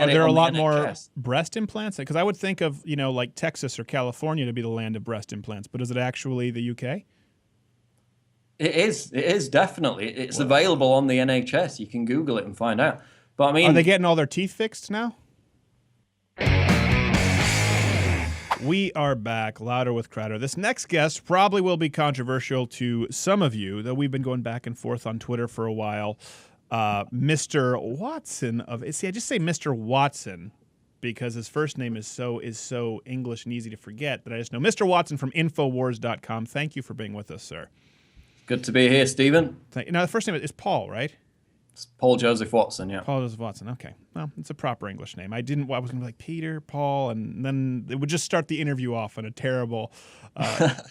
Are get it there a on the lot more NHS. breast implants? Because I would think of, like Texas or California to be the land of breast implants, but is it actually the UK? It is. It is definitely. It's Whoa. available on the NHS. You can Google it and find out. But I Are they mean, getting all their teeth fixed now? We are back, louder with Crowder. This next guest probably will be controversial to some of you, though we've been going back and forth on Twitter for a while. Mr. Watson see, I just say Mr. Watson because his first name is so English and easy to forget that I just know Mr. Watson from Infowars.com. Thank you for being with us, sir. good to be here, Stephen. Now, the first name is Paul, right? It's Paul Joseph Watson, yeah. Paul Joseph Watson. Okay. Well, it's a proper English name. I was going to be like Peter, Paul, and then it would just start the interview off on a terrible,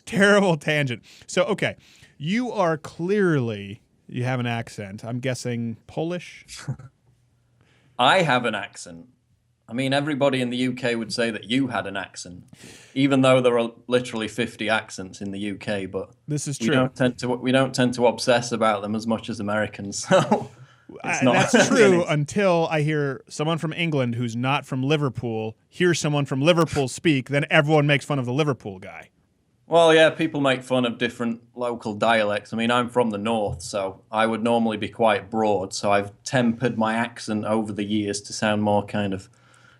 terrible tangent. So, okay. You have an accent. I'm guessing Polish? I have an accent. I mean, everybody in the UK would say that you had an accent, even though there are literally 50 accents in the UK. But this is true. We don't tend to obsess about them as much as Americans. So that's true until I hear someone from England who's not from Liverpool hear someone from Liverpool speak. Then everyone makes fun of the Liverpool guy. Well, yeah, people make fun of different local dialects. I mean, I'm from the north, so I would normally be quite broad. So I've tempered my accent over the years to sound more kind of,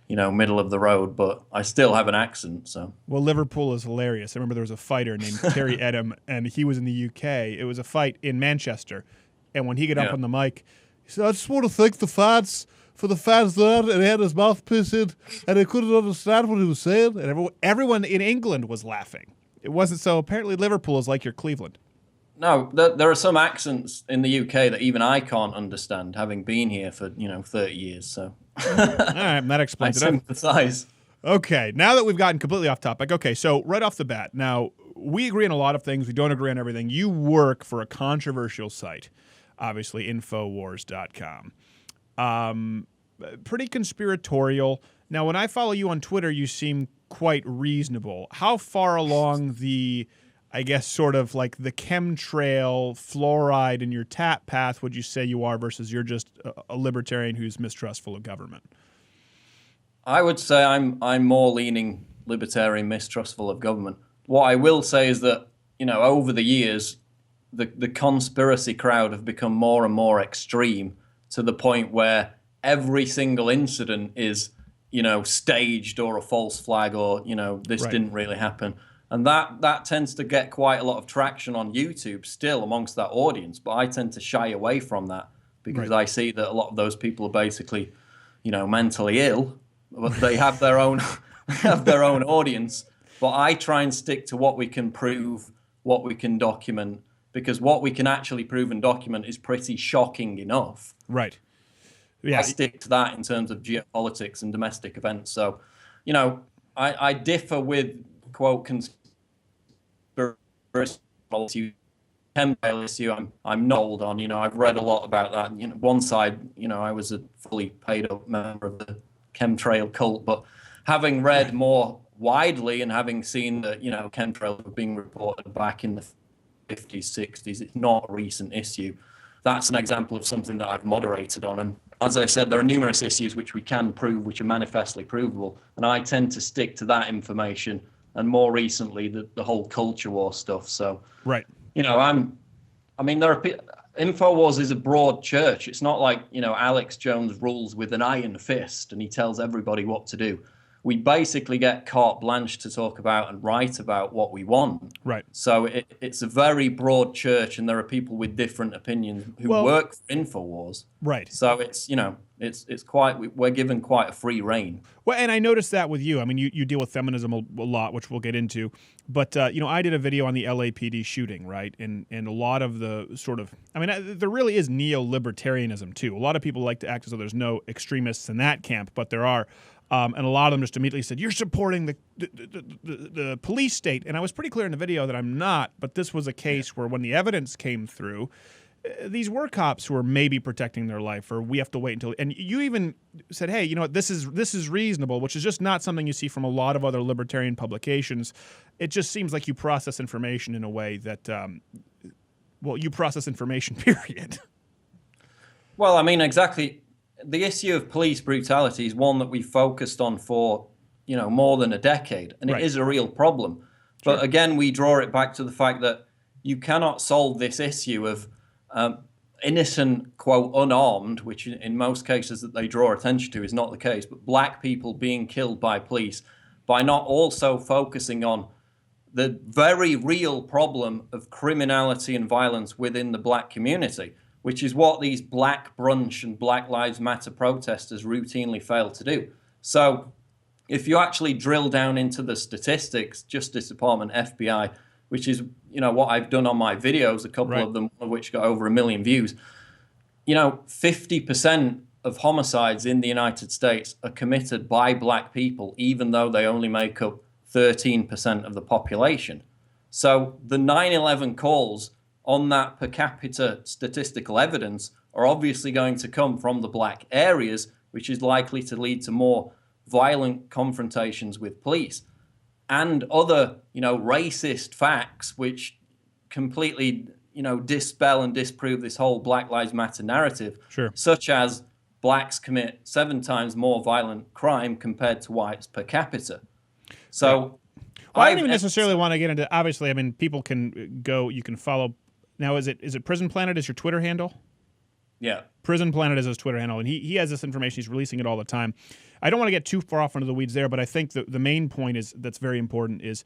middle of the road, but I still have an accent. So well, Liverpool is hilarious. I remember there was a fighter named Terry Edom, and he was in the UK. It was a fight in Manchester, and when he got up on the mic, he said, "I just want to thank the fans for the fans there," and he had his mouthpiece in, and he couldn't understand what he was saying, and everyone in England was laughing. It wasn't so. Apparently, Liverpool is like your Cleveland. No, there are some accents in the UK that even I can't understand, having been here for 30 years. So, all right, that explains I it. sympathize. Okay, now that we've gotten completely off topic. Okay, so right off the bat, now we agree on a lot of things. We don't agree on everything. You work for a controversial site, obviously, Infowars.com. Pretty conspiratorial. Now, when I follow you on Twitter, you seem quite reasonable. How far along the, I guess, sort of like the chemtrail fluoride in your tap path would you say you are versus you're just a libertarian who's mistrustful of government? I would say I'm more leaning libertarian, mistrustful of government. What I will say is that, over the years, the conspiracy crowd have become more and more extreme to the point where every single incident is, staged or a false flag or, this Right. didn't really happen. And that tends to get quite a lot of traction on YouTube still amongst that audience. But I tend to shy away from that because I see that a lot of those people are basically, mentally ill, but they have their own audience. But I try and stick to what we can prove, what we can document, because what we can actually prove and document is pretty shocking enough. Right. Yeah. I stick to that in terms of geopolitics and domestic events. So, I differ with, quote, conspiracy chemtrail issue. I'm not old on. I've read a lot about that. One side, I was a fully paid up member of the chemtrail cult, but having read more widely and having seen that chemtrails were being reported back in the 50s, 60s, it's not a recent issue. That's an example of something that I've moderated on. And as I said, there are numerous issues which we can prove, which are manifestly provable, and I tend to stick to that information. And more recently, the whole culture war stuff. So, right. Infowars is a broad church. It's not like, Alex Jones rules with an iron fist and he tells everybody what to do. We basically get carte blanche to talk about and write about what we want. Right. So it's a very broad church, and there are people with different opinions who work for Infowars. Right. So we're given quite a free reign. Well, and I noticed that with you. I mean, you deal with feminism a lot, which we'll get into. But, I did a video on the LAPD shooting, right? And a lot of the sort of, there really is neo-libertarianism, too. A lot of people like to act as though there's no extremists in that camp, but there are. And a lot of them just immediately said, "You're supporting the police state." And I was pretty clear in the video that I'm not, but this was a case where when the evidence came through, these were cops who were maybe protecting their life, or we have to wait until. And you even said, "Hey, this is reasonable," which is just not something you see from a lot of other libertarian publications. It just seems like you process information in a way that, you process information, period. Well, exactly. the issue of police brutality is one that we've focused on for, more than a decade, and it Right. is a real problem. Sure. But again, we draw it back to the fact that you cannot solve this issue of innocent, quote, unarmed, which in most cases that they draw attention to is not the case, but black people being killed by police, by not also focusing on the very real problem of criminality and violence within the black community, which is what these Black Brunch and Black Lives Matter protesters routinely fail to do. So if you actually drill down into the statistics, Justice Department, FBI, which is, what I've done on my videos, a couple Right. of them, one of which got over 1 million views, 50% of homicides in the United States are committed by black people, even though they only make up 13% of the population. So the 9/11 calls on that per capita statistical evidence are obviously going to come from the black areas, which is likely to lead to more violent confrontations with police. And other, racist facts which completely, dispel and disprove this whole Black Lives Matter narrative, Sure. such as blacks commit 7 times more violent crime compared to whites per capita. So Well, I don't even necessarily want to get into. Obviously, I mean, people can go. You can follow. Now, is it Prison Planet? Is your Twitter handle? Yeah. Prison Planet is his Twitter handle, and he has this information. He's releasing it all the time. I don't want to get too far off into the weeds there, but I think the main point is that's very important is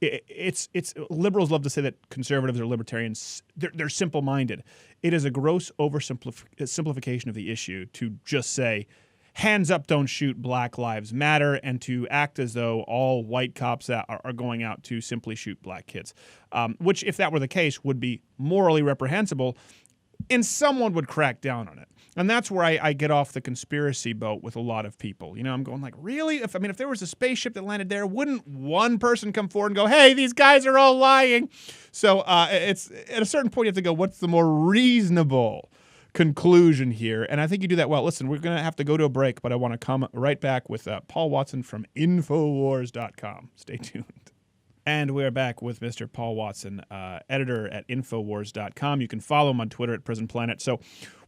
it's liberals love to say that conservatives are libertarians. They're simple-minded. It is a gross oversimplification of the issue to just say, hands up, don't shoot, Black Lives Matter, and to act as though all white cops are going out to simply shoot black kids, which, if that were the case, would be morally reprehensible, and someone would crack down on it. And that's where I get off the conspiracy boat with a lot of people. I'm going like, really? If there was a spaceship that landed there, wouldn't one person come forward and go, hey, these guys are all lying? So it's at a certain point you have to go, what's the more reasonable conclusion here? And I think you do that well. Listen, we're going to have to go to a break, but I want to come right back with Paul Watson from Infowars.com. Stay tuned. And we're back with Mr. Paul Watson, editor at Infowars.com. You can follow him on Twitter at Prison Planet. So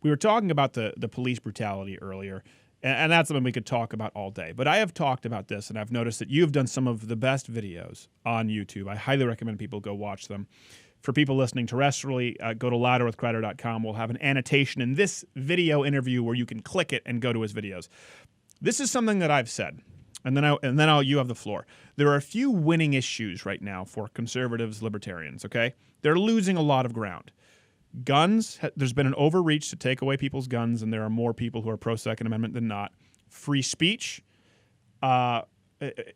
we were talking about the police brutality earlier, and that's something we could talk about all day. But I have talked about this, and I've noticed that you've done some of the best videos on YouTube. I highly recommend people go watch them. For people listening terrestrially, go to louderwithcrowder.com. We'll have an annotation in this video interview where you can click it and go to his videos. This is something that I've said. And then you have the floor. There are a few winning issues right now for conservatives, libertarians, okay? They're losing a lot of ground. Guns, there's been an overreach to take away people's guns, and there are more people who are pro-Second Amendment than not. Free speech,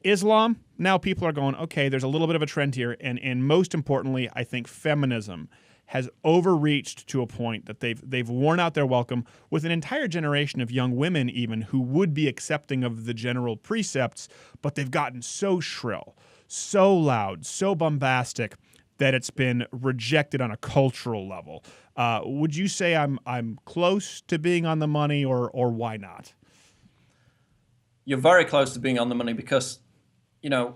Islam, now people are going, okay, there's a little bit of a trend here, and most importantly, I think feminism has overreached to a point that they've worn out their welcome with an entire generation of young women even who would be accepting of the general precepts, but they've gotten so shrill, so loud, so bombastic that it's been rejected on a cultural level. Would you say I'm close to being on the money, or why not? You're very close to being on the money because,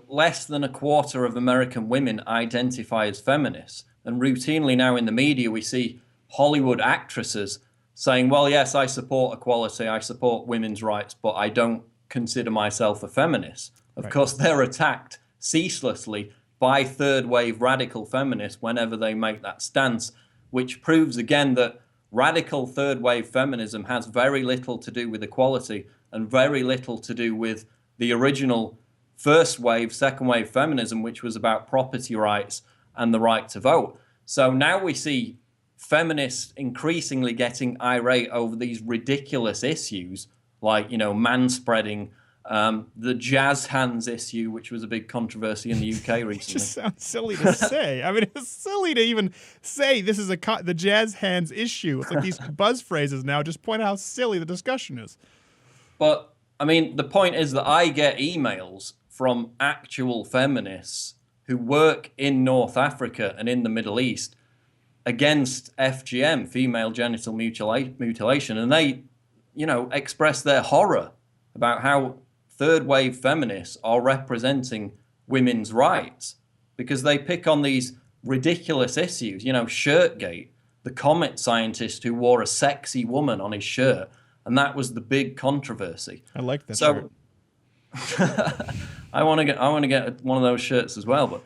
less than a quarter of American women identify as feminists. And routinely now in the media, we see Hollywood actresses saying, well, yes, I support equality, I support women's rights, but I don't consider myself a feminist. Of course, they're attacked ceaselessly by third wave radical feminists whenever they make that stance, which proves again that radical third wave feminism has very little to do with equality and very little to do with the original first wave, second wave feminism, which was about property rights and the right to vote. So now we see feminists increasingly getting irate over these ridiculous issues like, manspreading, the jazz hands issue, which was a big controversy in the UK recently. It just sounds silly to say. It's silly to even say this is the jazz hands issue. It's like these buzz phrases now just point out how silly the discussion is. But, the point is that I get emails from actual feminists who work in North Africa and in the Middle East against FGM, female genital mutilation, and they, express their horror about how third wave feminists are representing women's rights because they pick on these ridiculous issues, Shirtgate, the comet scientist who wore a sexy woman on his shirt, and that was the big controversy. I like that So I want to get one of those shirts as well. But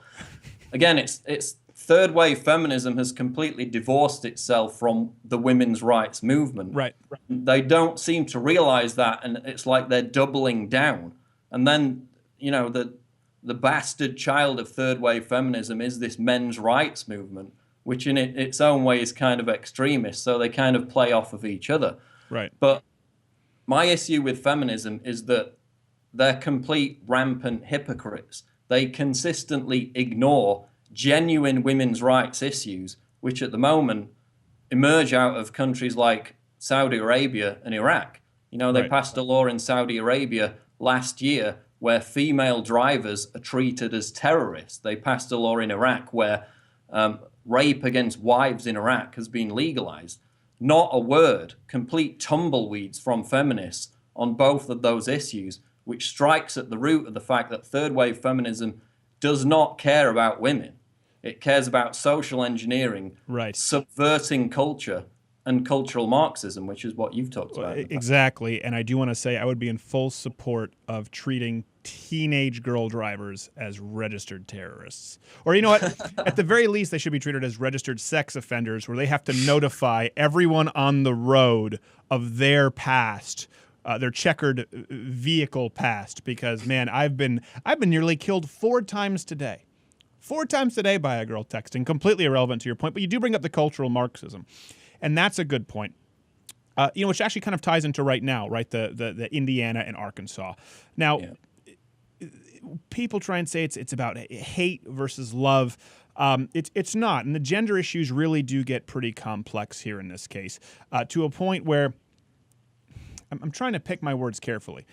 again, it's third wave feminism has completely divorced itself from the women's rights movement. Right. They don't seem to realize that, and it's like they're doubling down. And then, the bastard child of third wave feminism is this men's rights movement, which in its own way is kind of extremist. So they kind of play off of each other. Right. But my issue with feminism is that they're complete rampant hypocrites. They consistently ignore genuine women's rights issues, which at the moment emerge out of countries like Saudi Arabia and Iraq. They passed a law in Saudi Arabia last year where female drivers are treated as terrorists. They passed a law in Iraq where rape against wives in Iraq has been legalized. Not a word, complete tumbleweeds from feminists on both of those issues, which strikes at the root of the fact that third wave feminism does not care about women. It cares about social engineering, subverting culture, and cultural Marxism, which is what you've talked about. Exactly. And I do want to say I would be in full support of treating teenage girl drivers as registered terrorists. Or you know what? At the very least, they should be treated as registered sex offenders, where they have to notify everyone on the road of their past, their checkered vehicle past. Because, man, I've been nearly killed 4 times today. 4 times today by a girl texting. Completely irrelevant to your point, but you do bring up the cultural Marxism. And that's a good point, which actually kind of ties into right now, right? The Indiana and Arkansas. Now, people try and say it's about hate versus love. It's not. And the gender issues really do get pretty complex here in this case, to a point where I'm trying to pick my words carefully.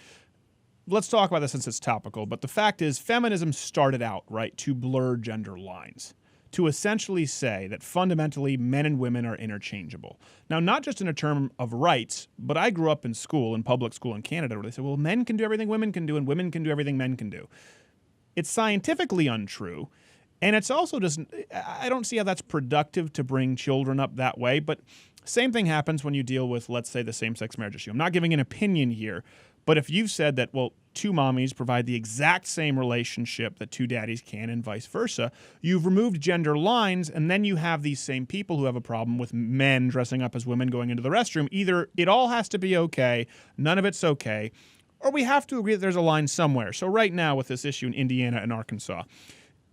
Let's talk about this since it's topical. But the fact is, feminism started out, right, to blur gender lines, to essentially say that fundamentally men and women are interchangeable. Now, not just in a term of rights, but I grew up in public school in Canada, where they said, well, men can do everything women can do, and women can do everything men can do. It's scientifically untrue, and it's also just, I don't see how that's productive to bring children up that way, but same thing happens when you deal with, let's say, the same-sex marriage issue. I'm not giving an opinion here, but if you've said that, well, 2 mommies provide the exact same relationship that 2 daddies can and vice versa, you've removed gender lines, and then you have these same people who have a problem with men dressing up as women going into the restroom. Either it all has to be okay, none of it's okay, or we have to agree that there's a line somewhere. So right now with this issue in Indiana and Arkansas,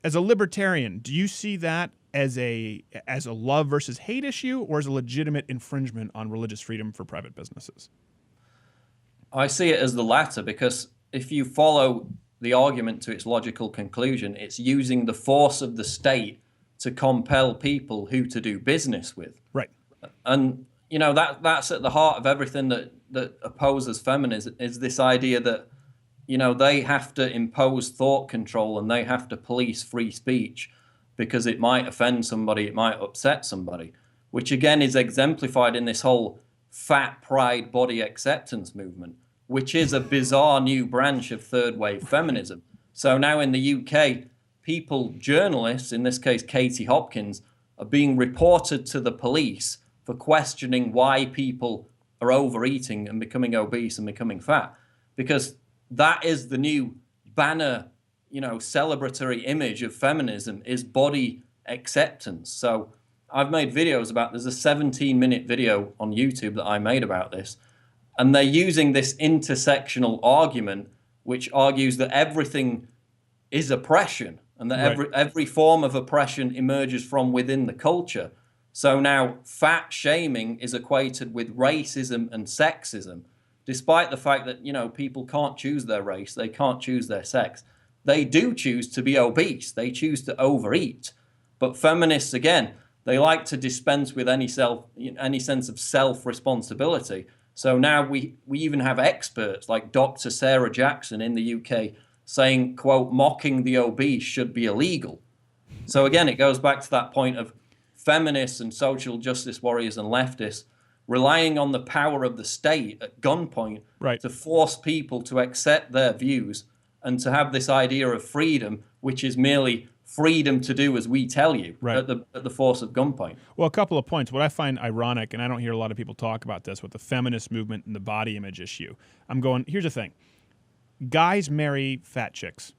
as a libertarian, do you see that as a love versus hate issue, or as a legitimate infringement on religious freedom for private businesses? I see it as the latter, because if you follow the argument to its logical conclusion, it's using the force of the state to compel people who to do business with. Right. And, that's at the heart of everything that opposes feminism, is this idea that, they have to impose thought control and they have to police free speech because it might offend somebody, it might upset somebody, which again is exemplified in this whole fat pride body acceptance movement, which is a bizarre new branch of third wave feminism. So now in the UK, journalists, in this case Katie Hopkins, are being reported to the police for questioning why people are overeating and becoming obese and becoming fat, because that is the new banner, celebratory image of feminism, is body acceptance. So I've made videos there's a 17-minute video on YouTube that I made about this, and they're using this intersectional argument, which argues that everything is oppression and that every form of oppression emerges from within the culture. So now fat shaming is equated with racism and sexism, despite the fact that, people can't choose their race, they can't choose their sex. They do choose to be obese, they choose to overeat. But feminists, again, they like to dispense with any sense of self-responsibility. So now we even have experts like Dr. Sarah Jackson in the UK saying, quote, mocking the obese should be illegal. So again, it goes back to that point of feminists and social justice warriors and leftists relying on the power of the state at gunpoint to force people to accept their views and to have this idea of freedom, which is merely freedom to do as we tell you Right. at the force of gunpoint. Well, a couple of points. What I find ironic, and I don't hear a lot of people talk about this with the feminist movement and the body image issue. Here's the thing. Guys marry fat chicks.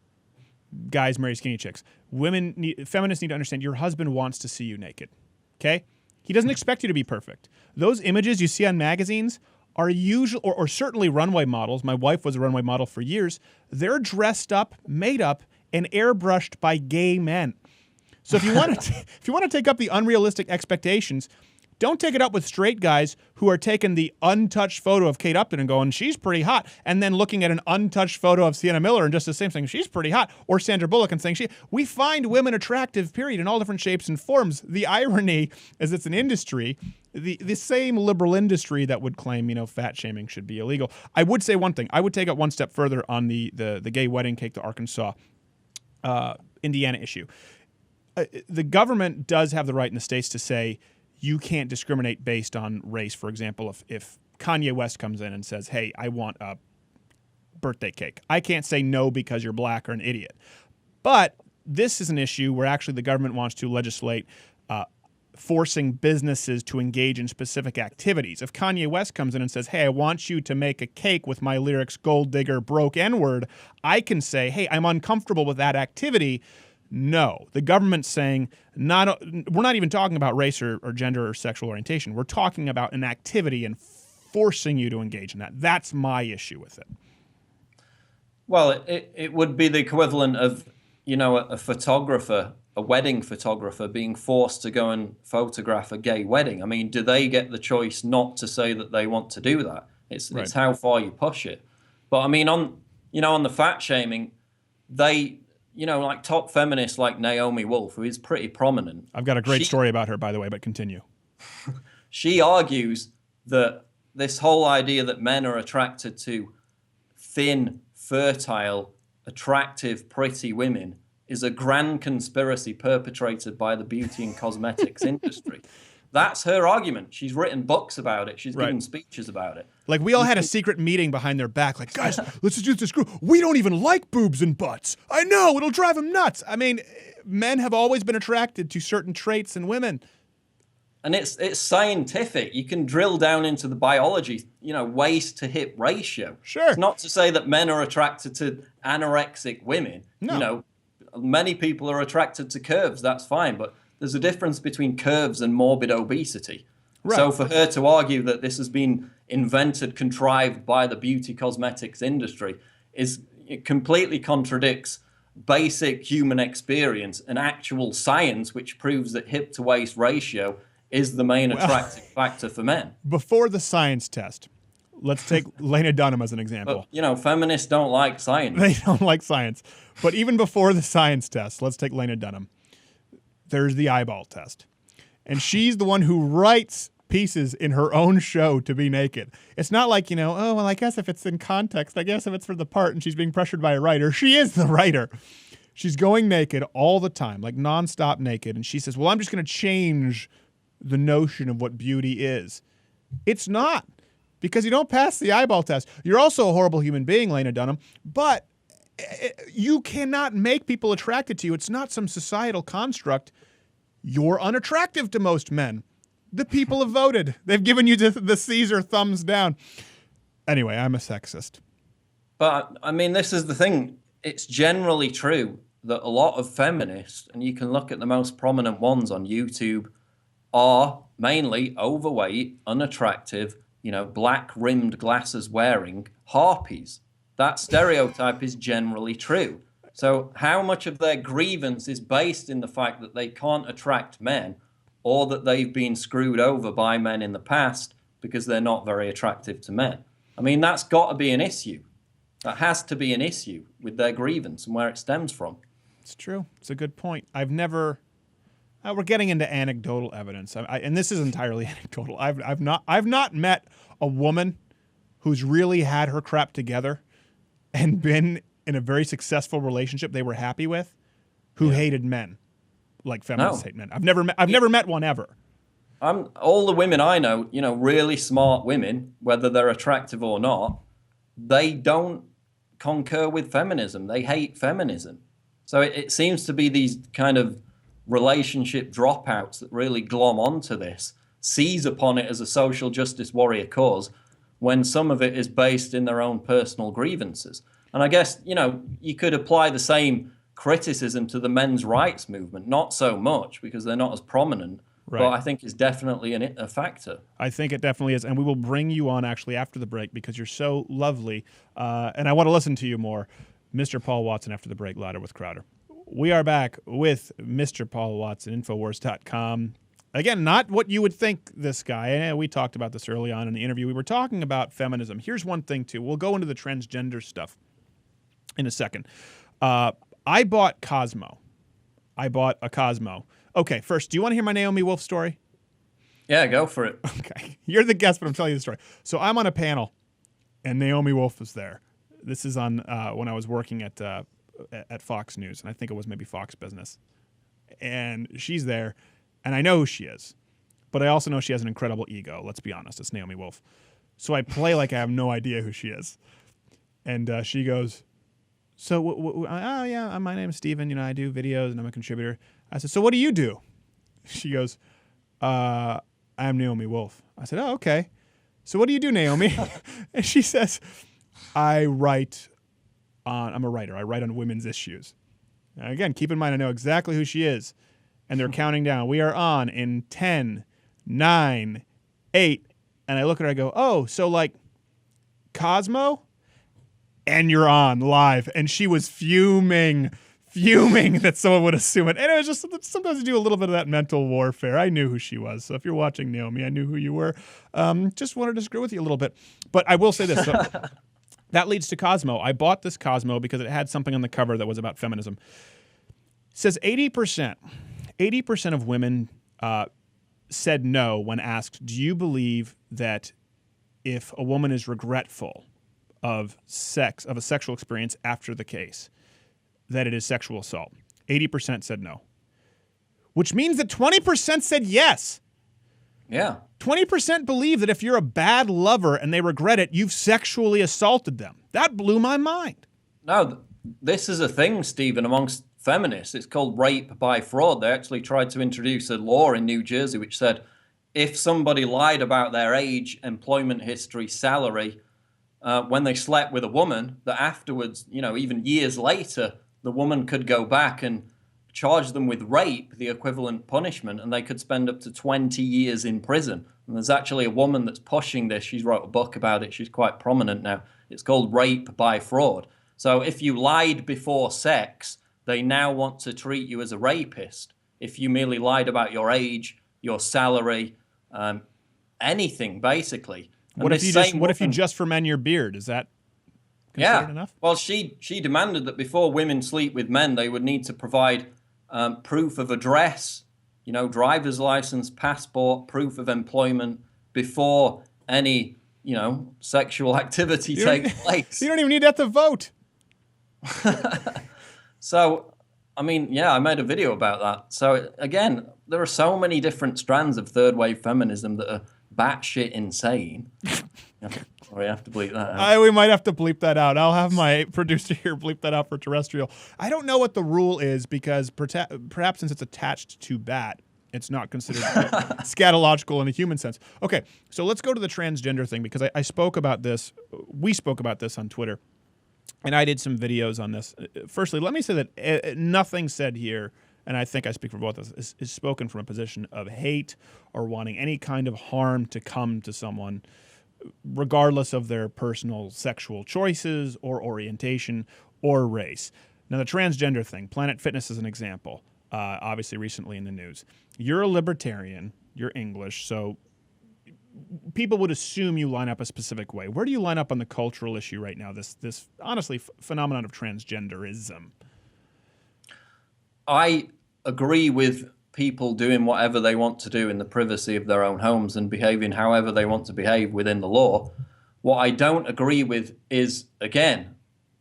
Guys marry skinny chicks. Feminists need to understand your husband wants to see you naked. Okay? He doesn't expect you to be perfect. Those images you see on magazines are usually, or certainly runway models. My wife was a runway model for years. They're dressed up, made up, and airbrushed by gay men. So if you want to take up the unrealistic expectations, don't take it up with straight guys who are taking the untouched photo of Kate Upton and going, she's pretty hot, and then looking at an untouched photo of Sienna Miller and just the same thing, she's pretty hot, or Sandra Bullock and saying we find women attractive, period, in all different shapes and forms. The irony is it's an industry, the same liberal industry that would claim, fat shaming should be illegal. I would say one thing. I would take it one step further on the gay wedding cake, the Arkansas, Indiana issue. The government does have the right in the states to say you can't discriminate based on race. For example, if Kanye West comes in and says, hey, I want a birthday cake, I can't say no because you're black or an idiot. But this is an issue where actually the government wants to legislate forcing businesses to engage in specific activities. If Kanye West comes in and says, hey, I want you to make a cake with my lyrics, gold digger, broke N-word, I can say, hey, I'm uncomfortable with that activity. No, the government's saying we're not even talking about race or gender or sexual orientation. We're talking about an activity and forcing you to engage in that. That's my issue with it. Well, it would be the equivalent of, a photographer, a wedding photographer being forced to go and photograph a gay wedding. I mean, do they get the choice not to say that they want to do that? It's how far you push it. But I mean, on the fat shaming, they, like top feminists like Naomi Wolf, who is pretty prominent. I've got a great story about her, by the way, but continue. She argues that this whole idea that men are attracted to thin, fertile, attractive, pretty women is a grand conspiracy perpetrated by the beauty and cosmetics industry. That's her argument. She's written books about it. She's given speeches about it. Like, we all had a secret meeting behind their back. Like, guys, let's just use this group. We don't even like boobs and butts. I know, it'll drive them nuts. I mean, men have always been attracted to certain traits in women. And it's scientific. You can drill down into the biology, waist to hip ratio. Sure. It's not to say that men are attracted to anorexic women. No. Many people are attracted to curves. That's fine. But there's a difference between curves and morbid obesity. Right. So for her to argue that this has been invented, contrived by the beauty cosmetics industry it completely contradicts basic human experience and actual science, which proves that hip to waist ratio is the main attractive factor for men. Before the science test, let's take Lena Dunham as an example. But, feminists don't like science. They don't like science. But even before the science test, let's take Lena Dunham. There's the eyeball test. And she's the one who writes pieces in her own show to be naked. It's not like, oh, well, I guess if it's in context, I guess if it's for the part and she's being pressured by a writer. She is the writer. She's going naked all the time, like nonstop naked. And she says, well, I'm just going to change the notion of what beauty is. It's not, because you don't pass the eyeball test. You're also a horrible human being, Lena Dunham, but you cannot make people attracted to you. It's not some societal construct. You're unattractive to most men. The people have voted. They've given you the Caesar thumbs down. Anyway, I'm a sexist. But, I mean, this is the thing. It's generally true that a lot of feminists, and you can look at the most prominent ones on YouTube, are mainly overweight, unattractive, black-rimmed glasses wearing harpies. That stereotype is generally true. So how much of their grievance is based in the fact that they can't attract men, or that they've been screwed over by men in the past because they're not very attractive to men? I mean, that's got to be an issue. That has to be an issue with their grievance and where it stems from. It's true. It's a good point. We're getting into anecdotal evidence, and this is entirely anecdotal. I've not met a woman who's really had her crap together and been in a very successful relationship they were happy with, who hated men like feminists hate men. I've never met one ever. All the women I know, really smart women, whether they're attractive or not, they don't concur with feminism. They hate feminism. So it seems to be these kind of relationship dropouts that really glom onto this, seize upon it as a social justice warrior cause, when some of it is based in their own personal grievances. And I guess, you could apply the same criticism to the men's rights movement, not so much because they're not as prominent, but Right. I think it's definitely a factor. I think it definitely is. And we will bring you on actually after the break because you're so lovely. And I want to listen to you more. Mr. Paul Watson after the break, Louder with Crowder. We are back with Mr. Paul Watson, Infowars.com. Again, not what you would think this guy. We talked about this early on in the interview. We were talking about feminism. Here's one thing, too. We'll go into the transgender stuff in a second. I bought Cosmo. I bought a Cosmo. Okay, first, do you want to hear my Naomi Wolf story? Yeah, go for it. Okay. You're the guest, but I'm telling you the story. So I'm on a panel, and Naomi Wolf was there. This is on when I was working at Fox News, and I think it was maybe Fox Business. And she's there, and I know who she is. But I also know she has an incredible ego. Let's be honest. It's Naomi Wolf. So I play like I have no idea who she is. And she goes, so, oh, yeah, my name is Steven. I do videos, and I'm a contributor. I said, so what do you do? She goes, I'm Naomi Wolf. I said, oh, okay. So what do you do, Naomi? And she says, I'm a writer. I write on women's issues. Now, again, keep in mind, I know exactly who she is. And they're counting down. We are on in 10, 9, 8. And I look at her, I go, oh, so like Cosmo? And you're on live. And she was fuming that someone would assume it. And it was just sometimes you do a little bit of that mental warfare. I knew who she was. So if you're watching Naomi, I knew who you were. Just wanted to disagree with you a little bit. But I will say this. So that leads to Cosmo. I bought this Cosmo because it had something on the cover that was about feminism. It says 80% of women said no when asked, do you believe that if a woman is regretful of a sexual experience after the case, that it is sexual assault? 80% said no, which means that 20% said yes. Yeah. 20% believe that if you're a bad lover and they regret it, you've sexually assaulted them. That blew my mind. No, this is a thing, Stephen, amongst feminists. It's called rape by fraud. They actually tried to introduce a law in New Jersey which said if somebody lied about their age, employment history, salary, when they slept with a woman, that afterwards, even years later, the woman could go back and charge them with rape, the equivalent punishment, and they could spend up to 20 years in prison. And there's actually a woman that's pushing this. She's wrote a book about it. She's quite prominent now. It's called Rape by Fraud. So if you lied before sex, they now want to treat you as a rapist. If you merely lied about your age, your salary, anything, basically. And what if you just for men your beard? Is that considered enough? Well, she demanded that before women sleep with men, they would need to provide proof of address, driver's license, passport, proof of employment before any, sexual activity takes place. You don't even need that to vote. So, I made a video about that. So again, there are so many different strands of third wave feminism that are batshit insane. We have to bleep that out. We might have to bleep that out. I'll have my producer here bleep that out for terrestrial. I don't know what the rule is because perhaps since it's attached to bat, it's not considered scatological in a human sense. Okay, so let's go to the transgender thing because I spoke about this. We spoke about this on Twitter, and I did some videos on this. Firstly, let me say that nothing said here, and I think I speak for both of us, is spoken from a position of hate or wanting any kind of harm to come to someone, regardless of their personal sexual choices or orientation or race. Now, the transgender thing, Planet Fitness is an example, obviously recently in the news. You're a libertarian, you're English, so people would assume you line up a specific way. Where do you line up on the cultural issue right now, this honestly phenomenon of transgenderism? I agree with people doing whatever they want to do in the privacy of their own homes and behaving however they want to behave within the law. What I don't agree with is, again,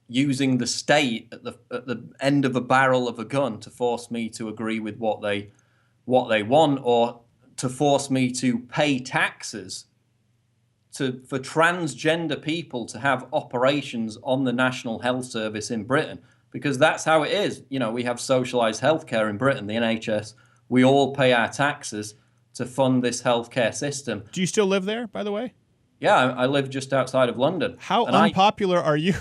using the state at the end of a barrel of a gun to force me to agree with what they want, or to force me to pay taxes for transgender people to have operations on the National Health Service in Britain. because that's how it is. You know, we have socialized healthcare in Britain, the NHS. We all pay our taxes to fund this healthcare system. Do you still live there, by the way? Yeah, I live just outside of London. How unpopular are you?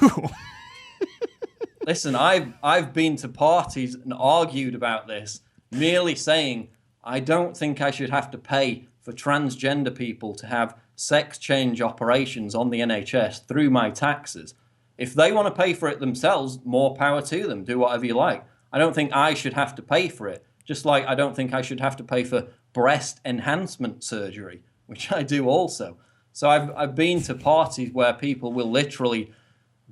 Listen, I've been to parties and argued about this, merely saying I don't think I should have to pay for transgender people to have sex change operations on the NHS through my taxes. If they want to pay for it themselves, more power to them. Do whatever you like. I don't think I should have to pay for it. Just like I don't think I should have to pay for breast enhancement surgery, which I do also. So I've been to parties where people will literally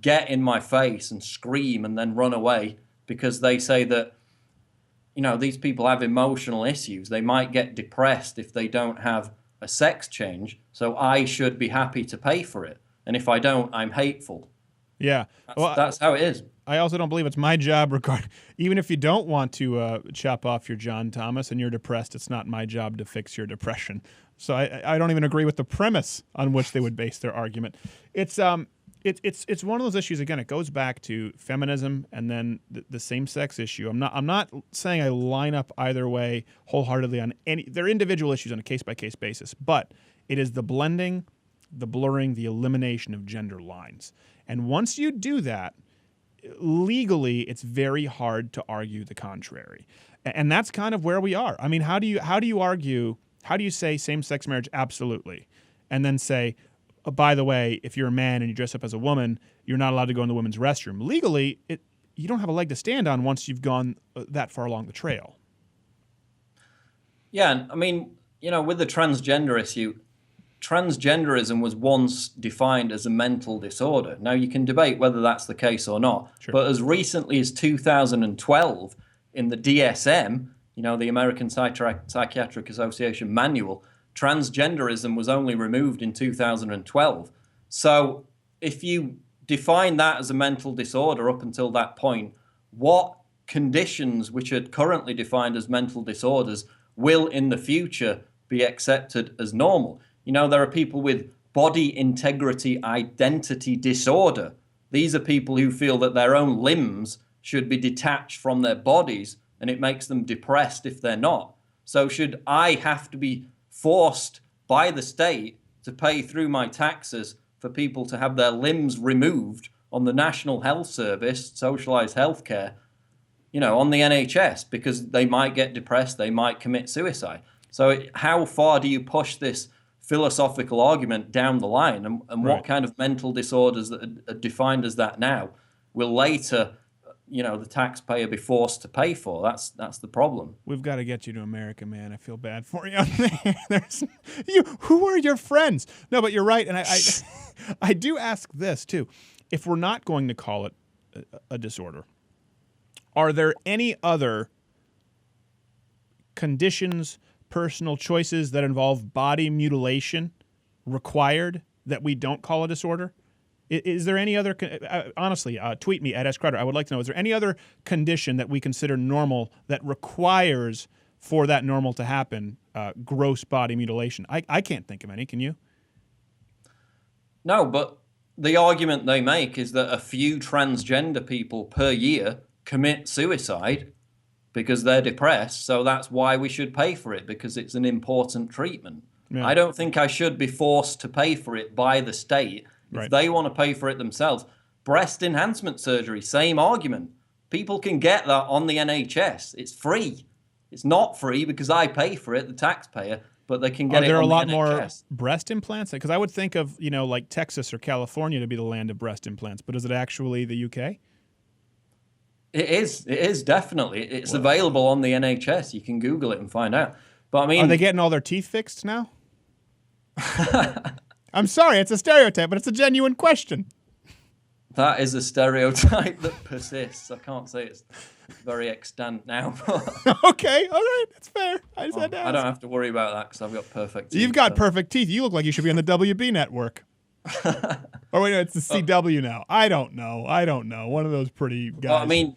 get in my face and scream and then run away because they say that, you know, these people have emotional issues. They might get depressed if they don't have a sex change. So I should be happy to pay for it. And if I don't, I'm hateful. Yeah. That's how it is. I also don't believe it's my job, even if you don't want to chop off your John Thomas and you're depressed, it's not my job to fix your depression. So I don't even agree with the premise on which they would base their argument. It's one of those issues. Again, it goes back to feminism and then the same-sex issue. I'm not saying I line up either way wholeheartedly on any. They're individual issues on a case-by-case basis, but it is the blending, the blurring, the elimination of gender lines. And once you do that, legally, it's very hard to argue the contrary. And that's kind of where we are. I mean, how do you argue? How do you say same-sex marriage absolutely, and then say, oh, by the way, if you're a man and you dress up as a woman, you're not allowed to go in the women's restroom? Legally, you don't have a leg to stand on once you've gone that far along the trail. Yeah, I mean, you know, with the transgender issue, transgenderism was once defined as a mental disorder. Now, you can debate whether that's the case or not, Sure. But as recently as 2012, in the DSM, you know, the American Psychiatric Association manual, transgenderism was only removed in 2012. So if you define that as a mental disorder up until that point, what conditions which are currently defined as mental disorders will in the future be accepted as normal? You know, there are people with body integrity identity disorder. These are people who feel that their own limbs should be detached from their bodies, and it makes them depressed if they're not. So should I have to be forced by the state to pay through my taxes for people to have their limbs removed on the National Health Service, socialized healthcare, you know, on the NHS, because they might get depressed, they might commit suicide? So how far do you push this philosophical argument down the line, and Right. what kind of mental disorders that are defined as that now will later, you know, the taxpayer be forced to pay for? That's the problem. We've got to get you to America, man. I feel bad for you. Who are your friends? No, but you're right, and I do ask this too: if we're not going to call it a disorder, are there any other conditions, personal choices that involve body mutilation required that we don't call a disorder? Is there any other, honestly, tweet me at @SCrowder. I would like to know, is there any other condition that we consider normal that requires for that normal to happen, gross body mutilation? I can't think of any. Can you? No, but the argument they make is that a few transgender people per year commit suicide because they're depressed, so that's why we should pay for it, because it's an important treatment. Yeah. I don't think I should be forced to pay for it by the state. If Right. they want to pay for it themselves. Breast enhancement surgery, same argument. People can get that on the NHS. It's free. It's not free because I pay for it, the taxpayer, but they can get it on the NHS. Are there a lot more breast implants? Because I would think of, you know, like Texas or California to be the land of breast implants, but is it actually the UK? It is definitely. It's available on the NHS. You can Google it and find out. But I mean, Are they getting all their teeth fixed now? I'm sorry, it's a stereotype, but it's a genuine question. that is a stereotype that persists. I can't say it's very extant now. Okay, all right, that's fair. I just had to ask. I don't have to worry about that because I've got perfect teeth. You've got perfect teeth. You look like you should be on the WB network. Or wait, no, it's the CW now. I don't know. One of those pretty guys. Well, I mean,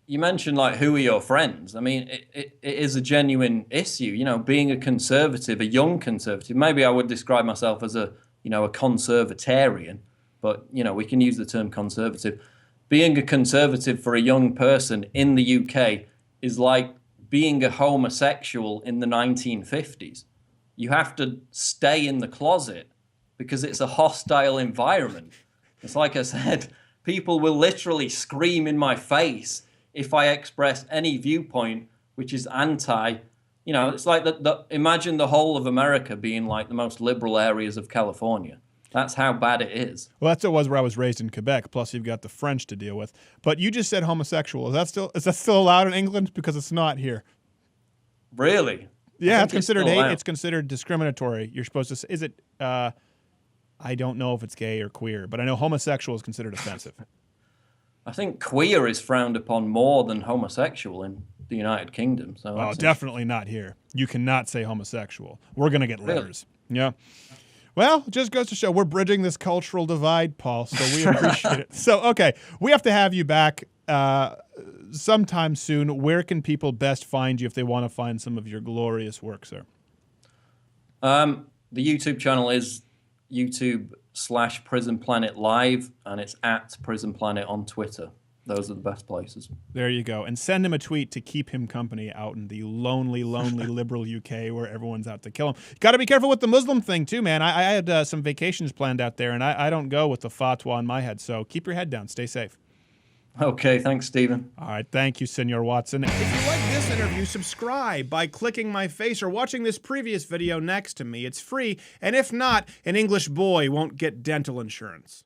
you mentioned like who are your friends? I mean, it is a genuine issue. You know, being a conservative, a young conservative. Maybe I would describe myself as a conservatarian, but you know, we can use the term conservative. being a conservative for a young person in the UK is like being a homosexual in the 1950s. You have to stay in the closet because it's a hostile environment. It's like I said, people will literally scream in my face if I express any viewpoint which is anti. You know, it's like imagine the whole of America being like the most liberal areas of California. That's how bad it is. Well, that's what it was where I was raised in Quebec. Plus, you've got the French to deal with. But you just said homosexual. Is that still allowed in England? Because it's not here. Really? Yeah, it's considered hate. It's considered discriminatory. You're supposed to say, is it? I don't know if it's gay or queer, but I know homosexual is considered offensive. I think queer is frowned upon more than homosexual in the United Kingdom. So oh, definitely not here. You cannot say homosexual. We're gonna get letters. Really? Yeah. Well, it just goes to show we're bridging this cultural divide, Paul. So we appreciate it. So okay, we have to have you back sometime soon. Where can people best find you if they want to find some of your glorious work, sir? The YouTube channel is YouTube/Prison Planet Live, and it's at Prison Planet on Twitter. Those are the best places. There you go. And send him a tweet to keep him company out in the lonely, lonely liberal UK where everyone's out to kill him. Got to be careful with the Muslim thing too, man. I had some vacations planned out there, and I don't go with the fatwa in my head. So keep your head down. Stay safe. Okay, thanks, Stephen. All right, thank you, Senor Watson. If you like this interview, subscribe by clicking my face or watching this previous video next to me. It's free, and if not, an English boy won't get dental insurance.